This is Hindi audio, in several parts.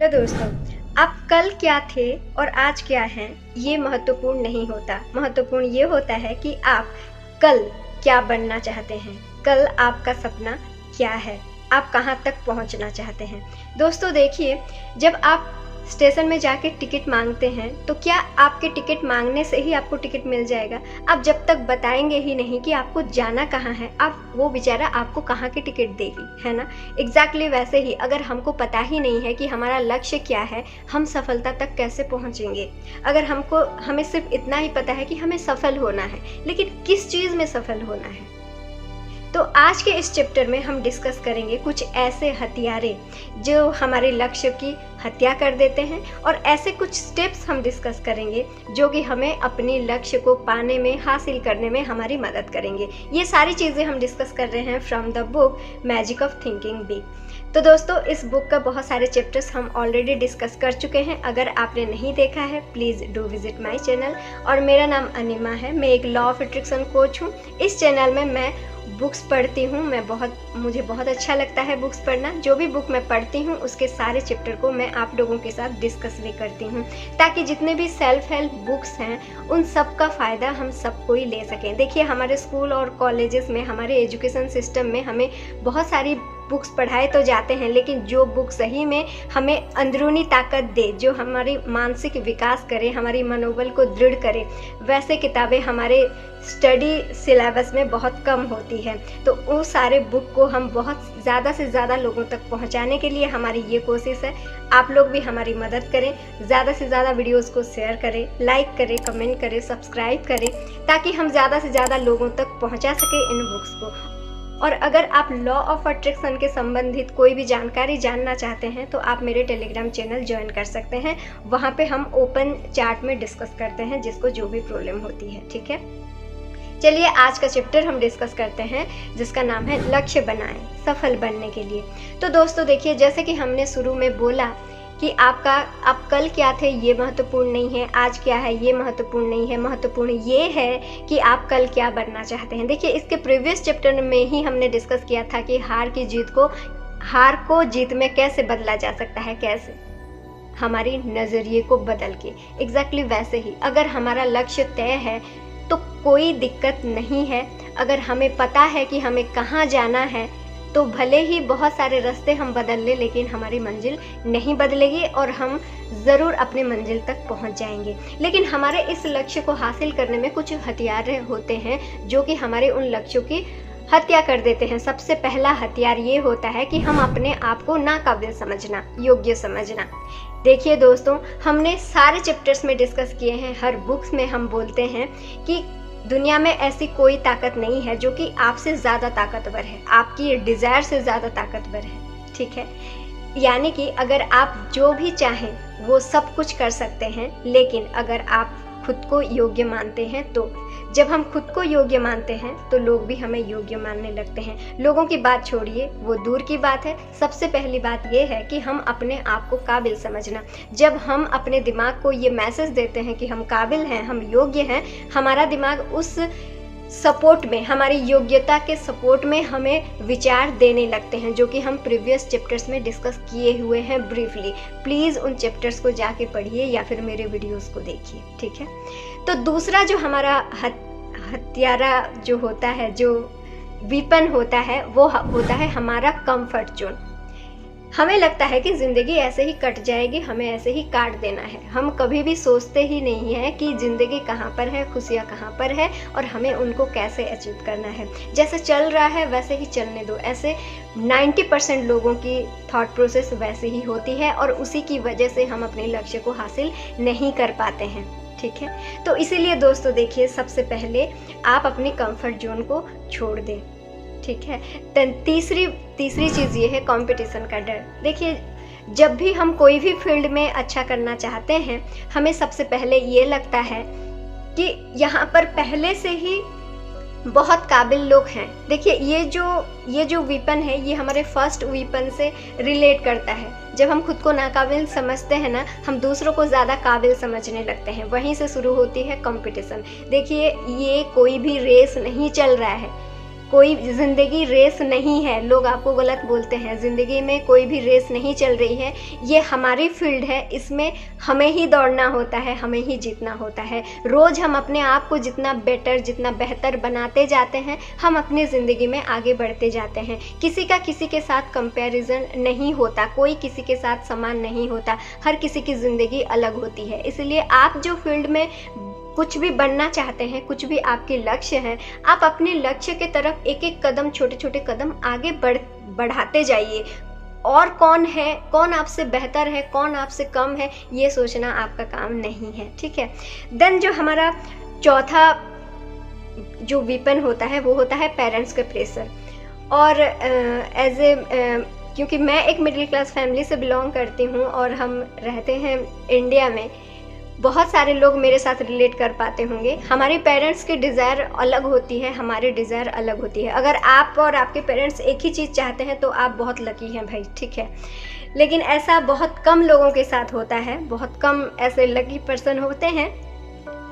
तो दोस्तों, आप कल क्या थे और आज क्या हैं, ये महत्वपूर्ण नहीं होता। महत्वपूर्ण ये होता है कि आप कल क्या बनना चाहते हैं, कल आपका सपना क्या है, आप कहाँ तक पहुँचना चाहते हैं। दोस्तों देखिए, जब आप स्टेशन में जाके टिकट मांगते हैं तो क्या आपके टिकट मांगने से ही आपको टिकट मिल जाएगा? आप जब तक बताएंगे ही नहीं कि आपको जाना कहाँ है, आप वो बेचारा आपको कहाँ की टिकट देगी, है ना। एग्जैक्टली वैसे ही अगर हमको पता ही नहीं है कि हमारा लक्ष्य क्या है, हम सफलता तक कैसे पहुँचेंगे। अगर हमें सिर्फ इतना ही पता है कि हमें सफल होना है, लेकिन किस चीज़ में सफल होना है। तो आज के इस चैप्टर में हम डिस्कस करेंगे कुछ ऐसे हथियारे जो हमारे लक्ष्य की हत्या कर देते हैं, और ऐसे कुछ स्टेप्स हम डिस्कस करेंगे जो कि हमें अपने लक्ष्य को पाने में, हासिल करने में हमारी मदद करेंगे। ये सारी चीज़ें हम डिस्कस कर रहे हैं from the book magic of thinking big. तो दोस्तों, इस बुक का बहुत सारे चैप्टर्स हम ऑलरेडी डिस्कस कर चुके हैं। अगर आपने नहीं देखा है, please do visit my channel. और मेरा नाम अनिमा है, मैं एक लॉ ऑफ अट्रैक्शन कोच हूँ। इस चैनल में मैं बुक्स पढ़ती हूँ। मुझे बहुत अच्छा लगता है बुक्स पढ़ना। जो भी बुक मैं पढ़ती हूँ उसके सारे चैप्टर को मैं आप लोगों के साथ डिस्कस भी करती हूँ, ताकि जितने भी सेल्फ हेल्प बुक्स हैं उन सब का फ़ायदा हम सबको ही ले सकें। देखिए, हमारे स्कूल और कॉलेजेस में, हमारे एजुकेशन सिस्टम में हमें बहुत सारी बुक्स पढ़ाए तो जाते हैं, लेकिन जो बुक सही में हमें अंदरूनी ताकत दे, जो हमारी मानसिक विकास करे, हमारी मनोबल को दृढ़ करे, वैसे किताबें हमारे स्टडी सिलेबस में बहुत कम होती है। तो वो सारे बुक को हम बहुत ज़्यादा से ज़्यादा लोगों तक पहुंचाने के लिए हमारी ये कोशिश है। आप लोग भी हमारी मदद करें, ज़्यादा से ज़्यादा वीडियोस को शेयर करें, लाइक करें, कमेंट करें, सब्सक्राइब करें, ताकि हम ज़्यादा से ज़्यादा लोगों तक पहुँचा सकें इन बुक्स को। और अगर आप लॉ ऑफ अट्रैक्शन के संबंधित कोई भी जानकारी जानना चाहते हैं तो आप मेरे टेलीग्राम चैनल ज्वाइन कर सकते हैं। वहाँ पे हम ओपन चैट में डिस्कस करते हैं, जिसको जो भी प्रॉब्लम होती है। ठीक है, चलिए आज का चैप्टर हम डिस्कस करते हैं, जिसका नाम है लक्ष्य बनाएं सफल बनने के लिए। तो दोस्तों देखिए, जैसे कि हमने शुरू में बोला कि आप कल क्या थे ये महत्वपूर्ण नहीं है, आज क्या है ये महत्वपूर्ण नहीं है, महत्वपूर्ण ये है कि आप कल क्या बनना चाहते हैं। देखिए, इसके प्रीवियस चैप्टर में ही हमने डिस्कस किया था कि हार को जीत में कैसे बदला जा सकता है, कैसे हमारी नज़रिए को बदल के। एग्जैक्टली वैसे ही अगर हमारा लक्ष्य तय है तो कोई दिक्कत नहीं है। अगर हमें पता है कि हमें कहाँ जाना है, तो भले ही बहुत सारे रास्ते हम बदल लें, लेकिन हमारी मंजिल नहीं बदलेगी और हम ज़रूर अपने मंजिल तक पहुंच जाएंगे। लेकिन हमारे इस लक्ष्य को हासिल करने में कुछ हथियार होते हैं जो कि हमारे उन लक्ष्यों की हत्या कर देते हैं। सबसे पहला हथियार ये होता है कि हम अपने आप को नाकाबिल समझना, योग्य समझना। देखिए दोस्तों, हमने सारे चैप्टर्स में डिस्कस किए हैं, हर बुक्स में हम बोलते हैं कि दुनिया में ऐसी कोई ताकत नहीं है जो कि आपसे ज़्यादा ताकतवर है, आपकी डिज़ायर से ज़्यादा ताकतवर है। ठीक है, यानी कि अगर आप जो भी चाहें वो सब कुछ कर सकते हैं, लेकिन अगर आप खुद को योग्य मानते हैं तो। जब हम खुद को योग्य मानते हैं तो लोग भी हमें योग्य मानने लगते हैं। लोगों की बात छोड़िए, वो दूर की बात है। सबसे पहली बात ये है कि हम अपने आप को काबिल समझना। जब हम अपने दिमाग को ये मैसेज देते हैं कि हम काबिल हैं, हम योग्य हैं, हमारा दिमाग उस सपोर्ट में, हमारी योग्यता के सपोर्ट में हमें विचार देने लगते हैं, जो कि हम प्रीवियस चैप्टर्स में डिस्कस किए हुए हैं ब्रीफली। प्लीज़ उन चैप्टर्स को जाके पढ़िए या फिर मेरे वीडियोस को देखिए। ठीक है, तो दूसरा जो हमारा हत्यारा जो होता है, जो वीपन होता है, वो होता है हमारा कंफर्ट जोन। हमें लगता है कि ज़िंदगी ऐसे ही कट जाएगी, हमें ऐसे ही काट देना है। हम कभी भी सोचते ही नहीं हैं कि ज़िंदगी कहाँ पर है, खुशियाँ कहाँ पर है और हमें उनको कैसे अचीव करना है। जैसे चल रहा है वैसे ही चलने दो। ऐसे 90% लोगों की थॉट प्रोसेस वैसे ही होती है और उसी की वजह से हम अपने लक्ष्य को हासिल नहीं कर पाते हैं। ठीक है, तो इसीलिए दोस्तों देखिए, सबसे पहले आप अपनी कंफर्ट जोन को छोड़ दें। ठीक है, तीसरी चीज़ ये है कंपटीशन का डर। देखिए, जब भी हम कोई भी फील्ड में अच्छा करना चाहते हैं, हमें सबसे पहले ये लगता है कि यहाँ पर पहले से ही बहुत काबिल लोग हैं। देखिए, ये जो वीपन है, ये हमारे फर्स्ट वीपन से रिलेट करता है। जब हम खुद को नाकाबिल समझते हैं ना, हम दूसरों को ज़्यादा काबिल समझने लगते हैं। वहीं से शुरू होती है कंपटीशन। देखिए, ये कोई भी रेस नहीं चल रहा है, कोई ज़िंदगी रेस नहीं है। लोग आपको गलत बोलते हैं, ज़िंदगी में कोई भी रेस नहीं चल रही है। ये हमारी फील्ड है, इसमें हमें ही दौड़ना होता है, हमें ही जीतना होता है। रोज़ हम अपने आप को जितना बेटर, जितना बेहतर बनाते जाते हैं, हम अपनी ज़िंदगी में आगे बढ़ते जाते हैं। किसी का किसी के साथ कंपैरिजन नहीं होता, कोई किसी के साथ समान नहीं होता, हर किसी की ज़िंदगी अलग होती है। इसलिए आप जो फील्ड में कुछ भी बनना चाहते हैं, कुछ भी आपके लक्ष्य हैं, आप अपने लक्ष्य के तरफ एक एक कदम, छोटे छोटे कदम आगे बढ़ाते जाइए। और कौन है, कौन आपसे बेहतर है, कौन आपसे कम है, ये सोचना आपका काम नहीं है, ठीक है। देन जो हमारा चौथा जो वीपन होता है वो होता है पेरेंट्स का प्रेशर। और क्योंकि मैं एक मिडिल क्लास फैमिली से बिलोंग करती हूँ और हम रहते हैं इंडिया में, बहुत सारे लोग मेरे साथ रिलेट कर पाते होंगे। हमारे पेरेंट्स की डिज़ायर अलग होती है, हमारी डिज़ायर अलग होती है। अगर आप और आपके पेरेंट्स एक ही चीज़ चाहते हैं तो आप बहुत लकी हैं भाई, ठीक है। लेकिन ऐसा बहुत कम लोगों के साथ होता है, बहुत कम ऐसे लकी पर्सन होते हैं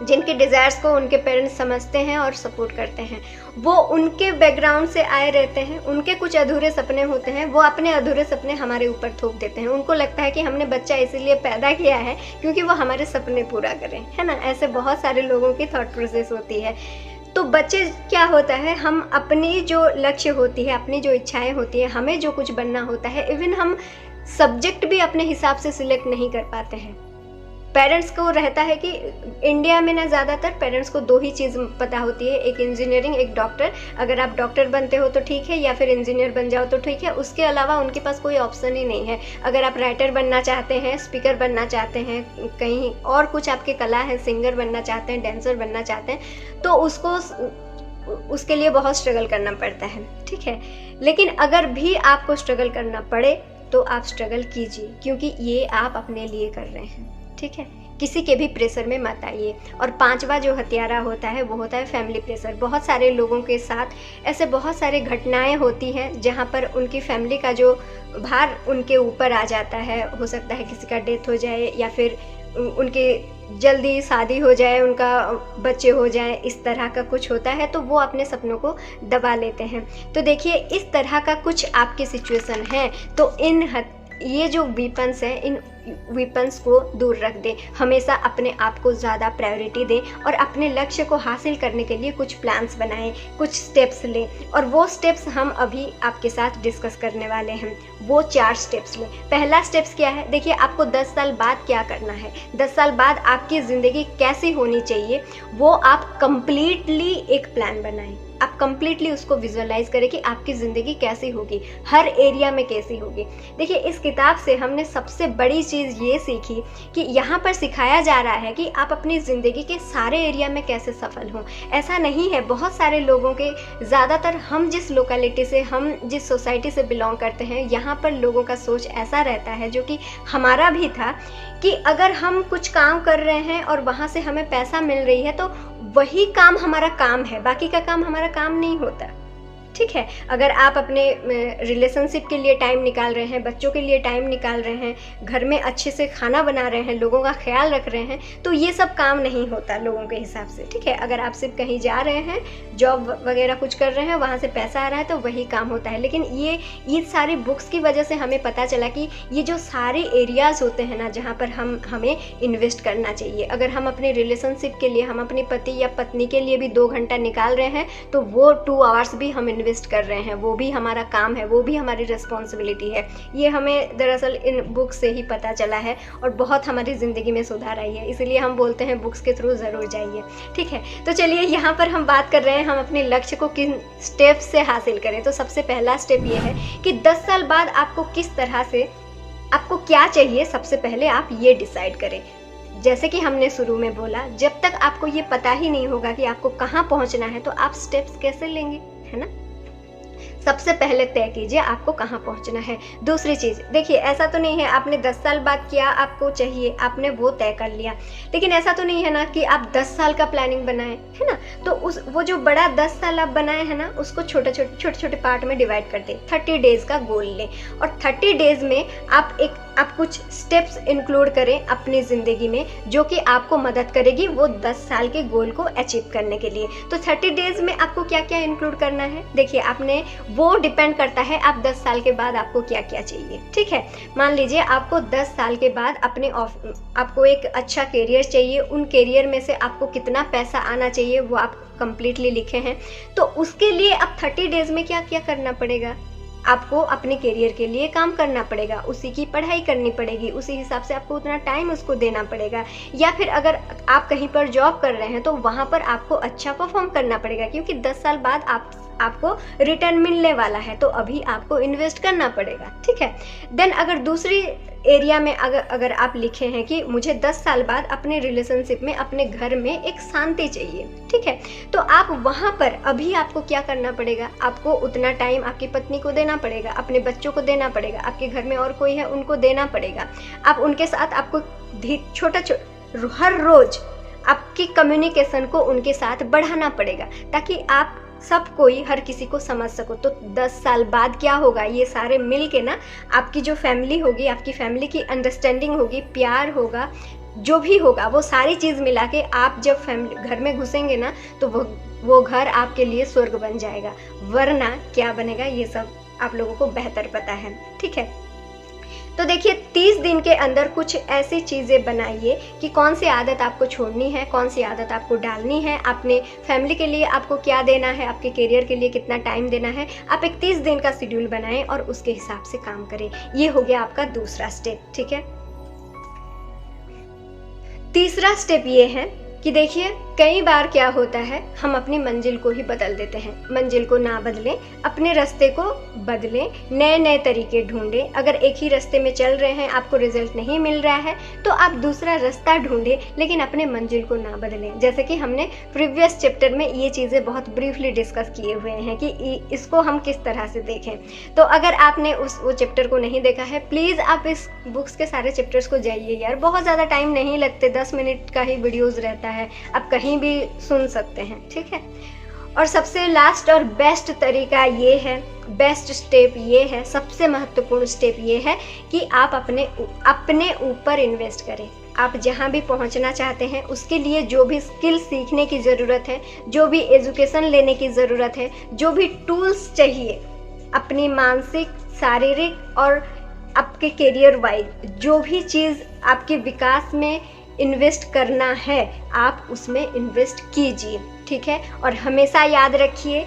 जिनके डिज़ायर्स को उनके पेरेंट्स समझते हैं और सपोर्ट करते हैं। वो उनके बैकग्राउंड से आए रहते हैं, उनके कुछ अधूरे सपने होते हैं, वो अपने अधूरे सपने हमारे ऊपर थोप देते हैं। उनको लगता है कि हमने बच्चा इसीलिए पैदा किया है क्योंकि वो हमारे सपने पूरा करें, है ना। ऐसे बहुत सारे लोगों की थॉट प्रोसेस होती है। तो बच्चे क्या होता है, हम अपनी जो लक्ष्य होती है, अपनी जो इच्छाएँ होती है, हमें जो कुछ बनना होता है, इवन हम सब्जेक्ट भी अपने हिसाब से सिलेक्ट नहीं कर पाते हैं। पेरेंट्स को रहता है कि इंडिया में ना ज़्यादातर पेरेंट्स को दो ही चीज़ पता होती है, एक इंजीनियरिंग, एक डॉक्टर। अगर आप डॉक्टर बनते हो तो ठीक है, या फिर इंजीनियर बन जाओ तो ठीक है, उसके अलावा उनके पास कोई ऑप्शन ही नहीं है। अगर आप राइटर बनना चाहते हैं, स्पीकर बनना चाहते हैं, कहीं और कुछ आपकी कला है, सिंगर बनना चाहते हैं, डांसर बनना चाहते हैं, तो उसके लिए बहुत स्ट्रगल करना पड़ता है, ठीक है। लेकिन अगर भी आपको स्ट्रगल करना पड़े तो आप स्ट्रगल कीजिए, क्योंकि ये आप अपने लिए कर रहे हैं, ठीक है। किसी के भी प्रेशर में मत आइए। और पांचवा जो हथियारा होता है वो होता है फैमिली प्रेशर। बहुत सारे लोगों के साथ ऐसे बहुत सारे घटनाएं होती हैं जहां पर उनकी फैमिली का जो भार उनके ऊपर आ जाता है। हो सकता है किसी का डेथ हो जाए, या फिर उनके जल्दी शादी हो जाए, उनका बच्चे हो जाए, इस तरह का कुछ होता है, तो वो अपने सपनों को दबा लेते हैं। तो देखिए, इस तरह का कुछ आपकी सिचुएशन है तो ये जो वीपन्स हैं, इन वीपन्स को दूर रख दें। हमेशा अपने आप को ज़्यादा प्रायोरिटी दें और अपने लक्ष्य को हासिल करने के लिए कुछ प्लान्स बनाएं, कुछ स्टेप्स लें। और वो स्टेप्स हम अभी आपके साथ डिस्कस करने वाले हैं। वो 4 स्टेप्स लें। पहला स्टेप्स क्या है? देखिए, आपको 10 साल बाद क्या करना है, 10 साल बाद आपकी ज़िंदगी कैसी होनी चाहिए, वो आप कंप्लीटली एक प्लान बनाएं। आप कंप्लीटली उसको विजुअलाइज करें कि आपकी ज़िंदगी कैसी होगी, हर एरिया में कैसी होगी। देखिए, इस किताब से हमने सबसे बड़ी चीज़ ये सीखी कि यहाँ पर सिखाया जा रहा है कि आप अपनी ज़िंदगी के सारे एरिया में कैसे सफल हों। ऐसा नहीं है, बहुत सारे लोगों के, ज़्यादातर हम जिस लोकेलिटी से, हम जिस सोसाइटी से बिलोंग करते हैं, यहाँ पर लोगों का सोच ऐसा रहता है, जो कि हमारा भी था, कि अगर हम कुछ काम कर रहे हैं और वहाँ से हमें पैसा मिल रही है तो वही काम हमारा काम है, बाकी का काम हमारा काम नहीं होता, ठीक है। अगर आप अपने रिलेशनशिप के लिए टाइम निकाल रहे हैं, बच्चों के लिए टाइम निकाल रहे हैं, घर में अच्छे से खाना बना रहे हैं, लोगों का ख्याल रख रहे हैं, तो ये सब काम नहीं होता लोगों के हिसाब से, ठीक है। अगर आप सिर्फ कहीं जा रहे हैं, जॉब वगैरह कुछ कर रहे हैं, वहाँ से पैसा आ रहा है, तो वही काम होता है। लेकिन ये सारी बुक्स की वजह से हमें पता चला कि ये जो सारे एरियाज़ होते हैं ना, जहाँ पर हमें इन्वेस्ट करना चाहिए। अगर हम अपने रिलेशनशिप के लिए, हम अपने पति या पत्नी के लिए भी 2 घंटा निकाल रहे हैं, तो वो 2 आवर्स भी हम इन्वेस्ट कर रहे हैं, वो भी हमारा काम है, वो भी हमारी रिस्पॉन्सिबिलिटी है। ये हमें दरअसल इन बुक्स से ही पता चला है और बहुत हमारी ज़िंदगी में सुधार आई है। इसलिए हम बोलते हैं बुक्स के थ्रू ज़रूर जाइए, ठीक है। तो चलिए, यहाँ पर हम बात कर रहे हैं हम अपने लक्ष्य को किन स्टेप से हासिल करें। तो सबसे पहला स्टेप ये है कि 10 साल बाद आपको किस तरह से, आपको क्या चाहिए, सबसे पहले आप ये डिसाइड करें। जैसे कि हमने शुरू में बोला, जब तक आपको ये पता ही नहीं होगा कि आपको कहाँ पहुँचना है, तो आप स्टेप्स कैसे लेंगे, है ना। सबसे पहले तय कीजिए आपको कहाँ पहुँचना है। दूसरी चीज़, देखिए, ऐसा तो नहीं है आपने 10 साल बाद क्या आपको चाहिए, आपने वो तय कर लिया, लेकिन ऐसा तो नहीं है ना कि आप 10 साल का प्लानिंग बनाएं, है ना। तो वो जो बड़ा 10 साल आप बनाए हैं ना, उसको छोटे छोटे पार्ट में डिवाइड कर दें। 30 डेज़ का गोल लें और 30 डेज़ में आप एक आप कुछ स्टेप्स इंक्लूड करें अपनी ज़िंदगी में जो कि आपको मदद करेगी वो 10 साल के गोल को अचीव करने के लिए। तो 30 डेज़ में आपको क्या क्या इंक्लूड करना है, देखिए आपने वो डिपेंड करता है आप 10 साल के बाद आपको क्या क्या चाहिए। ठीक है, मान लीजिए आपको 10 साल के बाद आपको एक अच्छा करियर चाहिए, उन करियर में से आपको कितना पैसा आना चाहिए वो आप कंप्लीटली लिखे हैं। तो उसके लिए अब 30 डेज़ में क्या क्या करना पड़ेगा, आपको अपने करियर के लिए काम करना पड़ेगा, उसी की पढ़ाई करनी पड़ेगी, उसी हिसाब से आपको उतना टाइम उसको देना पड़ेगा। या फिर अगर आप कहीं पर जॉब कर रहे हैं तो वहाँ पर आपको अच्छा परफॉर्म करना पड़ेगा, क्योंकि 10 साल बाद आपको रिटर्न मिलने वाला है, तो अभी आपको इन्वेस्ट करना पड़ेगा। ठीक है, देन अगर दूसरी एरिया में अगर आप लिखे हैं कि मुझे 10 साल बाद अपने रिलेशनशिप में, अपने घर में एक शांति चाहिए, ठीक है, तो आप वहाँ पर अभी आपको क्या करना पड़ेगा, आपको उतना टाइम आपकी पत्नी को देना पड़ेगा, अपने बच्चों को देना पड़ेगा, आपके घर में और कोई है उनको देना पड़ेगा। आप उनके साथ आपको हर रोज आपकी कम्युनिकेशन को उनके साथ बढ़ाना पड़ेगा, ताकि आप सब कोई हर किसी को समझ सको। तो 10 साल बाद क्या होगा, ये सारे मिल के ना आपकी जो फैमिली होगी, आपकी फैमिली की अंडरस्टैंडिंग होगी, प्यार होगा, जो भी होगा वो सारी चीज़ मिला के आप जब घर में घुसेंगे ना तो वो घर आपके लिए स्वर्ग बन जाएगा। वरना क्या बनेगा ये सब आप लोगों को बेहतर पता है। ठीक है, तो देखिए 30 दिन के अंदर कुछ ऐसी चीज़ें बनाइए कि कौन सी आदत आपको छोड़नी है, कौन सी आदत आपको डालनी है, अपने फैमिली के लिए आपको क्या देना है, आपके करियर के लिए कितना टाइम देना है। आप एक 30 दिन का शेड्यूल बनाएं और उसके हिसाब से काम करें। ये हो गया आपका दूसरा स्टेप। ठीक है, तीसरा स्टेप ये है कि देखिए कई बार क्या होता है, हम अपनी मंजिल को ही बदल देते हैं। मंजिल को ना बदलें, अपने रास्ते को बदलें, नए नए तरीके ढूंढें। अगर एक ही रास्ते में चल रहे हैं, आपको रिजल्ट नहीं मिल रहा है, तो आप दूसरा रास्ता ढूंढें, लेकिन अपने मंजिल को ना बदलें। जैसे कि हमने प्रीवियस चैप्टर में ये चीज़ें बहुत ब्रीफली डिस्कस किए हुए हैं कि इसको हम किस तरह से देखें। तो अगर आपने वो चैप्टर को नहीं देखा है, प्लीज़ आप इस बुक्स के सारे चैप्टर्स को जाइए यार, बहुत ज़्यादा टाइम नहीं लगते, 10 मिनट का ही वीडियोज़ रहता है, आप कहीं भी सुन सकते हैं। ठीक है, और सबसे लास्ट और बेस्ट तरीका ये है, बेस्ट स्टेप ये है, सबसे महत्वपूर्ण स्टेप ये है कि आप अपने ऊपर इन्वेस्ट करें। आप जहाँ भी पहुँचना चाहते हैं उसके लिए जो भी स्किल सीखने की ज़रूरत है, जो भी एजुकेशन लेने की ज़रूरत है, जो भी टूल्स चाहिए, अपनी मानसिक, शारीरिक और आपके करियर वाइज जो भी चीज़ आपके विकास में इन्वेस्ट करना है, आप उसमें इन्वेस्ट कीजिए। ठीक है, और हमेशा याद रखिए,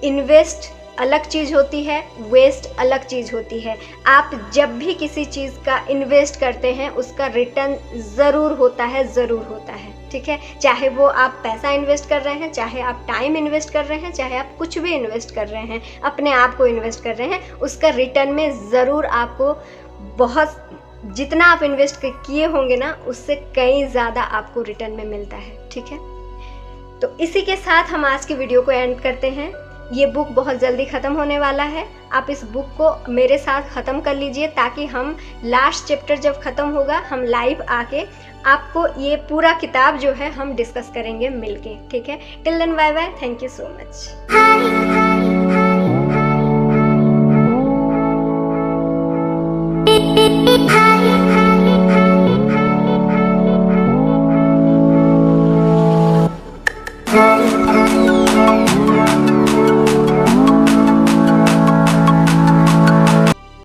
इन्वेस्ट अलग चीज़ होती है, वेस्ट अलग चीज़ होती है। आप जब भी किसी चीज़ का इन्वेस्ट करते हैं उसका रिटर्न ज़रूर होता है, ज़रूर होता है। ठीक है, चाहे वो आप पैसा इन्वेस्ट कर रहे हैं, चाहे आप टाइम इन्वेस्ट कर रहे हैं, चाहे आप कुछ भी इन्वेस्ट कर रहे हैं, अपने आप को इन्वेस्ट कर रहे हैं, उसका रिटर्न में ज़रूर आपको बहुत, जितना आप इन्वेस्ट किए होंगे ना उससे कहीं ज़्यादा आपको रिटर्न में मिलता है। ठीक है, तो इसी के साथ हम आज की वीडियो को एंड करते हैं। ये बुक बहुत जल्दी ख़त्म होने वाला है, आप इस बुक को मेरे साथ ख़त्म कर लीजिए, ताकि हम लास्ट चैप्टर जब ख़त्म होगा हम लाइव आके आपको ये पूरा किताब जो है हम डिस्कस करेंगे मिलके। ठीक है, till then bye bye, thank you so much.